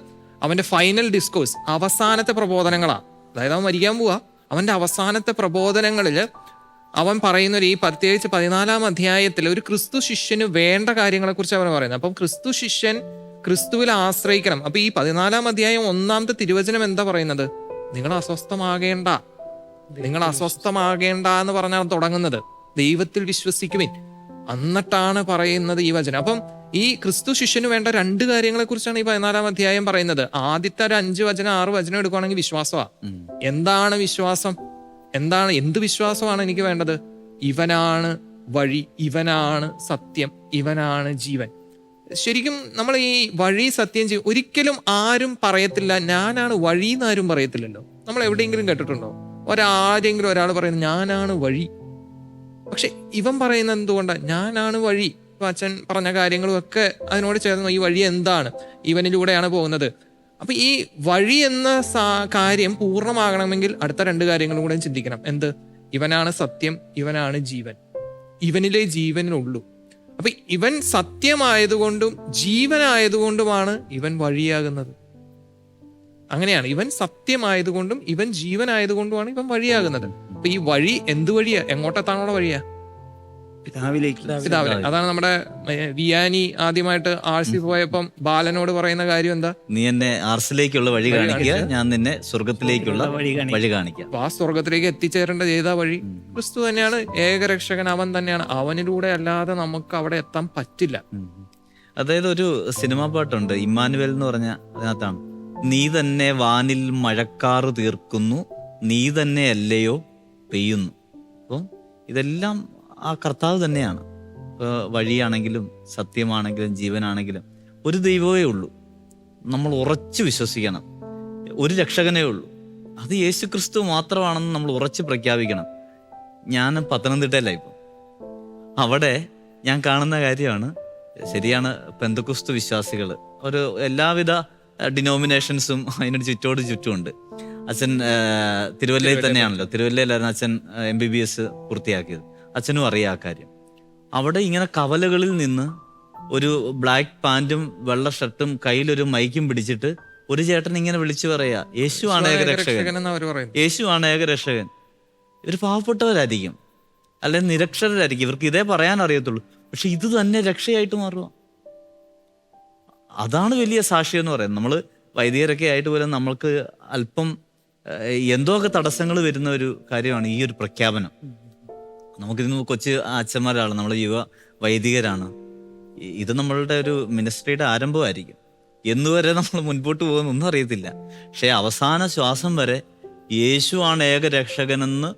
അവന്റെ ഫൈനൽ ഡിസ്കോഴ്സ്, അവസാനത്തെ പ്രബോധനങ്ങളാണ്. അതായത് അവൻ മരിക്കാൻ പോവാ, അവന്റെ അവസാനത്തെ പ്രബോധനങ്ങളിൽ അവൻ പറയുന്ന ഈ പ്രത്യേകിച്ച് 14-ാം അധ്യായത്തിൽ ഒരു ക്രിസ്തു ശിഷ്യന് വേണ്ട കാര്യങ്ങളെ കുറിച്ച് അവൻ പറയുന്നത്. അപ്പം ക്രിസ്തു ശിഷ്യൻ ക്രിസ്തുവിൽ ആശ്രയിക്കണം. അപ്പൊ ഈ 14-ാം അധ്യായം 1-ാമത്തെ തിരുവചനം എന്താ പറയുന്നത്? നിങ്ങൾ അസ്വസ്ഥമാകേണ്ട എന്ന് പറഞ്ഞാണ് തുടങ്ങുന്നത്. ദൈവത്തിൽ വിശ്വസിക്കുവിൻ, എന്നിട്ടാണ് പറയുന്നത് ഈ വചനം. അപ്പം ഈ ക്രിസ്തു ശിഷ്യന് വേണ്ട 2 കാര്യങ്ങളെ കുറിച്ചാണ് ഈ 14-ാം അധ്യായം പറയുന്നത്. ആദ്യത്തെ ഒരു 5 വചനം 6 വചനം എടുക്കുകയാണെങ്കിൽ വിശ്വാസമാണ്. എന്താണ് വിശ്വാസം? എന്ത് വിശ്വാസമാണ് എനിക്ക് വേണ്ടത്? ഇവനാണ് വഴി, ഇവനാണ് സത്യം, ഇവനാണ് ജീവൻ. ശരിക്കും നമ്മൾ ഈ വഴി, സത്യം, ജീവൻ ഒരിക്കലും ആരും പറയത്തില്ല ഞാനാണ് വഴി എന്ന്. ആരും പറയത്തില്ലല്ലോ. നമ്മൾ എവിടെയെങ്കിലും കേട്ടിട്ടുണ്ടോ ആരെങ്കിലും ഒരാൾ പറയുന്നത് ഞാനാണ് വഴി? പക്ഷെ ഇവൻ പറയുന്നത് എന്തുകൊണ്ടാണ് ഞാനാണ് വഴി? അച്ഛൻ പറഞ്ഞ കാര്യങ്ങളും ഒക്കെ അതിനോട് ചേർന്ന് ഈ വഴി എന്താണ്? ഇവനിലൂടെയാണ് പോകുന്നത്. അപ്പൊ ഈ വഴി എന്ന കാര്യം പൂർണ്ണമാകണമെങ്കിൽ അടുത്ത 2 കാര്യങ്ങളും കൂടെ ചിന്തിക്കണം. എന്ത്? ഇവനാണ് സത്യം, ഇവനാണ് ജീവൻ, ഇവനിലെ ജീവനുള്ളൂ. അപ്പൊ ഇവൻ സത്യമായതുകൊണ്ടും ജീവനായതുകൊണ്ടുമാണ് ഇവൻ വഴിയാകുന്നത്. അങ്ങനെയാണ്, ഇവൻ സത്യമായതുകൊണ്ടും ഇവൻ ജീവനായതുകൊണ്ടുമാണ് ഇവൻ വഴിയാകുന്നത്. അപ്പൊ ഈ വഴി എന്ത് വഴിയാ? എങ്ങോട്ടെത്താനുള്ള വഴിയാ? പിതാവിലേക്ക്. അതാണ് നമ്മുടെ വിയാനി ആദ്യമായിട്ട് ആർസി പോയപ്പം ബാലനോട് പറയുന്ന കാര്യം എന്താ? നീ എന്നെ ആർസിലേക്കുള്ള വഴി കാണിക്കുക, ഞാൻ നിന്നെ സ്വർഗത്തിലേക്കുള്ള വഴി കാണിക്കാം. ആ സ്വർഗത്തിലേക്ക് എത്തിച്ചേരേണ്ട ഏതാ വഴി? ക്രിസ്തു തന്നെയാണ് ഏകരക്ഷകൻ, അവൻ തന്നെയാണ്. അവനിലൂടെ അല്ലാതെ നമുക്ക് അവിടെ എത്താൻ പറ്റില്ല. അതായത് ഒരു സിനിമാ പാട്ടുണ്ട്, ഇമ്മാനുവൽ എന്ന് പറഞ്ഞ അതിനകത്താണ്, നീ തന്നെ വാനിൽ മഴക്കാറ് തീർക്കുന്നു, നീ തന്നെ അല്ലയോ പെയ്യുന്നു. അപ്പം ഇതെല്ലാം ആ കർത്താവ് തന്നെയാണ്. ഇപ്പോൾ വഴിയാണെങ്കിലും സത്യമാണെങ്കിലും ജീവനാണെങ്കിലും ഒരു ദൈവമേ ഉള്ളൂ. നമ്മൾ ഉറച്ചു വിശ്വസിക്കണം. ഒരു രക്ഷകനേ ഉള്ളൂ, അത് യേശു ക്രിസ്തു മാത്രമാണെന്ന് നമ്മൾ ഉറച്ച് പ്രഖ്യാപിക്കണം. ഞാൻ പത്തനംതിട്ടയിലായി ഇപ്പം. അവിടെ ഞാൻ കാണുന്ന കാര്യമാണ്, ശരിയാണ്, പെന്തക്കോസ്ത് വിശ്വാസികൾ ഒരു എല്ലാവിധ ഡിനോമിനേഷൻസും അതിനൊരു ചുറ്റുമുണ്ട്. അച്ഛൻ തിരുവല്ലയിൽ തന്നെയാണല്ലോ, തിരുവല്ലയിലായിരുന്നു അച്ഛൻ MBBS പൂർത്തിയാക്കിയത്. അച്ഛനും അറിയാം ആ കാര്യം. അവിടെ ഇങ്ങനെ കവലകളിൽ നിന്ന് ഒരു ബ്ലാക്ക് പാൻറ്റും വെള്ള ഷർട്ടും കയ്യിലൊരു മൈക്കും പിടിച്ചിട്ട് ഒരു ചേട്ടൻ ഇങ്ങനെ വിളിച്ചു പറയാ, യേശുവാണ് ഏകരക്ഷകൻ, യേശുവാണ് ഏകരക്ഷകൻ. ഇവർ പാവപ്പെട്ടവരായിരിക്കും, അല്ലെങ്കിൽ നിരക്ഷരരായിരിക്കും, ഇവർക്ക് ഇതേ പറയാൻ അറിയത്തുള്ളൂ. പക്ഷെ ഇത് തന്നെ രക്ഷയായിട്ട് മാറുക, അതാണ് വലിയ സാക്ഷ്യം എന്ന് പറയുന്നത്. നമ്മൾ വൈദികരൊക്കെ ആയിട്ട് പോലും നമ്മൾക്ക് അല്പം എന്തോ ഒക്കെ തടസ്സങ്ങൾ വരുന്ന ഒരു കാര്യമാണ് ഈ ഒരു പ്രഖ്യാപനം. നമുക്കിന്ന് കൊച്ചു അച്ഛന്മാരാണ്, നമ്മൾ യുവ വൈദികരാണ്. ഇത് നമ്മളുടെ ഒരു മിനിസ്ട്രിയുടെ ആരംഭമായിരിക്കും. എന്നുവരെ നമ്മൾ മുൻപോട്ട് പോകുന്നൊന്നും അറിയത്തില്ല. പക്ഷെ അവസാന ശ്വാസം വരെ യേശുവാണ് ഏക രക്ഷകനെന്ന്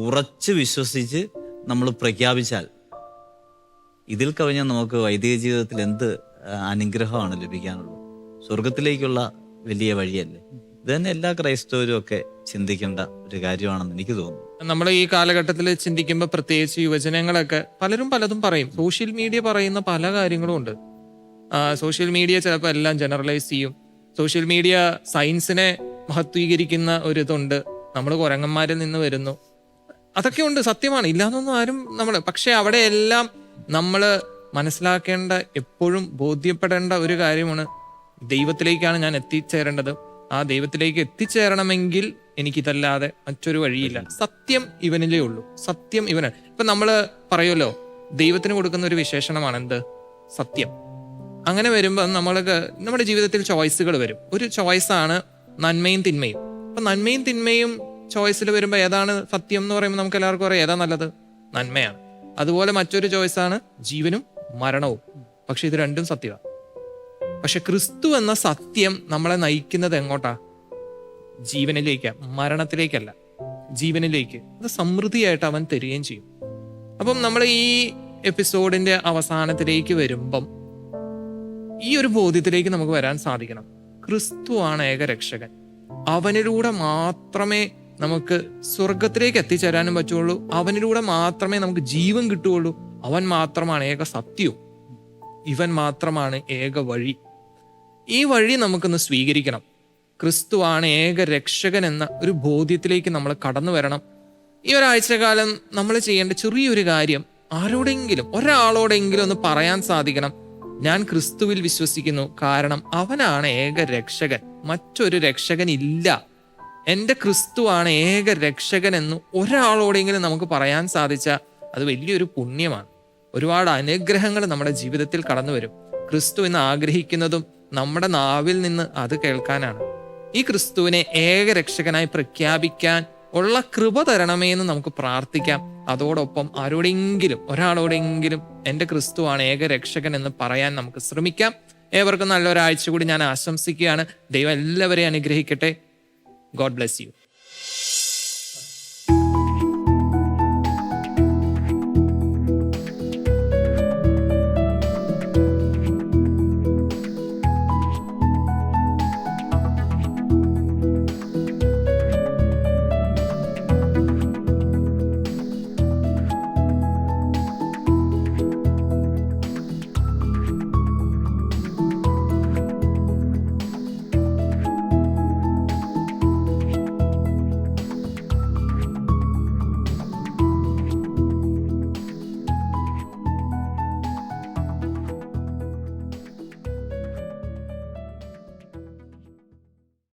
ഉറച്ച് വിശ്വസിച്ച് നമ്മൾ പ്രഖ്യാപിച്ചാൽ ഇതിൽ കവിഞ്ഞ നമുക്ക് വൈദിക ജീവിതത്തിൽ എന്ത് അനുഗ്രഹമാണ് ലഭിക്കാനുള്ളത്. സ്വർഗത്തിലേക്കുള്ള വലിയ വഴിയല്ലേ. ഇത് തന്നെ എല്ലാ ക്രൈസ്തവരും ഒക്കെ ചിന്തിക്കേണ്ട ഒരു കാര്യമാണെന്ന് എനിക്ക് തോന്നുന്നു. നമ്മൾ ഈ കാലഘട്ടത്തിൽ ചിന്തിക്കുമ്പോൾ പ്രത്യേകിച്ച് യുവജനങ്ങളൊക്കെ പലതും പറയും. സോഷ്യൽ മീഡിയ പറയുന്ന പല കാര്യങ്ങളും ഉണ്ട്. സോഷ്യൽ മീഡിയ ചിലപ്പോൾ എല്ലാം ജനറലൈസ് ചെയ്യും. സോഷ്യൽ മീഡിയ സയൻസിനെ മഹത്വീകരിക്കുന്ന ഒരിതുണ്ട്. നമ്മൾ കുരങ്ങന്മാരിൽ നിന്ന് വരുന്നു, അതൊക്കെ ഉണ്ട്, സത്യമാണ്, ഇല്ലാന്നൊന്നും ആരും പക്ഷെ അവിടെ എല്ലാം നമ്മൾ മനസ്സിലാക്കേണ്ട, എപ്പോഴും ബോധ്യപ്പെടേണ്ട ഒരു കാര്യമാണ്, ദൈവത്തിലേക്കാണ് ഞാൻ എത്തിച്ചേരേണ്ടത്. ആ ദൈവത്തിലേക്ക് എത്തിച്ചേരണമെങ്കിൽ എനിക്കിതല്ലാതെ മറ്റൊരു വഴിയില്ല. സത്യം ഇവനിലേ ഉള്ളൂ, സത്യം ഇവനാണ്. ഇപ്പൊ നമ്മള് പറയുമല്ലോ, ദൈവത്തിന് കൊടുക്കുന്ന ഒരു വിശേഷണമാണ് എന്ത്? സത്യം. അങ്ങനെ വരുമ്പോൾ നമ്മൾക്ക് നമ്മുടെ ജീവിതത്തിൽ ചോയ്സുകൾ വരും. ഒരു ചോയ്സാണ് നന്മയും തിന്മയും. അപ്പൊ നന്മയും തിന്മയും ചോയ്സിൽ വരുമ്പോൾ ഏതാണ് സത്യം എന്ന് പറയുമ്പോൾ നമുക്ക് എല്ലാവർക്കും അറിയാം ഏതാ നല്ലത്, നന്മയാണ്. അതുപോലെ മറ്റൊരു ചോയ്സാണ് ജീവനും മരണവും. പക്ഷെ ഇത് രണ്ടും സത്യമാണ്. പക്ഷെ ക്രിസ്തു എന്ന സത്യം നമ്മളെ നയിക്കുന്നത് എങ്ങോട്ടാ? ജീവനിലേക്കാണ്, മരണത്തിലേക്കല്ല, ജീവനിലേക്ക്. അത് സമൃദ്ധിയായിട്ട് അവൻ തരികയും ചെയ്യും. അപ്പം നമ്മൾ ഈ എപ്പിസോഡിന്റെ അവസാനത്തിലേക്ക് വരുമ്പം ഈ ഒരു ബോധ്യത്തിലേക്ക് നമുക്ക് വരാൻ സാധിക്കണം. ക്രിസ്തുവാണ് ഏക രക്ഷകൻ. അവനിലൂടെ മാത്രമേ നമുക്ക് സ്വർഗത്തിലേക്ക് എത്തിച്ചേരാനും പറ്റുള്ളൂ. അവനിലൂടെ മാത്രമേ നമുക്ക് ജീവൻ കിട്ടുകയുള്ളൂ. അവൻ മാത്രമാണ് ഏക സത്യവും, ഇവൻ മാത്രമാണ് ഏക വഴി. ഈ വഴി നമുക്കൊന്ന് സ്വീകരിക്കണം. ക്രിസ്തുവാണ് ഏക രക്ഷകൻ എന്ന ഒരു ബോധ്യത്തിലേക്ക് നമ്മൾ കടന്നു വരണം. ഈ ഒരാഴ്ചക്കാലം നമ്മൾ ചെയ്യേണ്ട ചെറിയൊരു കാര്യം, ആരോടെങ്കിലും ഒരാളോടെങ്കിലും ഒന്ന് പറയാൻ സാധിക്കണം, ഞാൻ ക്രിസ്തുവിൽ വിശ്വസിക്കുന്നു, കാരണം അവനാണ് ഏക രക്ഷകൻ, മറ്റൊരു രക്ഷകൻ ഇല്ല, എൻ്റെ ക്രിസ്തുവാണ് ഏക രക്ഷകൻ എന്ന് ഒരാളോടെങ്കിലും നമുക്ക് പറയാൻ സാധിച്ചാൽ അത് വലിയൊരു പുണ്യമാണ്. ഒരുപാട് അനുഗ്രഹങ്ങൾ നമ്മുടെ ജീവിതത്തിൽ കടന്നു വരും. ക്രിസ്തു എന്ന് ആഗ്രഹിക്കുന്നതും നമ്മുടെ നാവിൽ നിന്ന് അത് കേൾക്കാനാണ്. ഈ ക്രിസ്തുവിനെ ഏക രക്ഷകനായി പ്രഖ്യാപിക്കാൻ ഉള്ള കൃപ തരണമേ എന്ന് നമുക്ക് പ്രാർത്ഥിക്കാം. അതോടൊപ്പം ആരോടെങ്കിലും ഒരാളോടെങ്കിലും എൻ്റെ ക്രിസ്തുവാണ് ഏക രക്ഷകൻ എന്ന് പറയാൻ നമുക്ക് ശ്രമിക്കാം. ഏവർക്കും നല്ലൊരാഴ്ച കൂടി ഞാൻ ആശംസിക്കുകയാണ്. ദൈവം എല്ലാവരെയും അനുഗ്രഹിക്കട്ടെ. God bless you.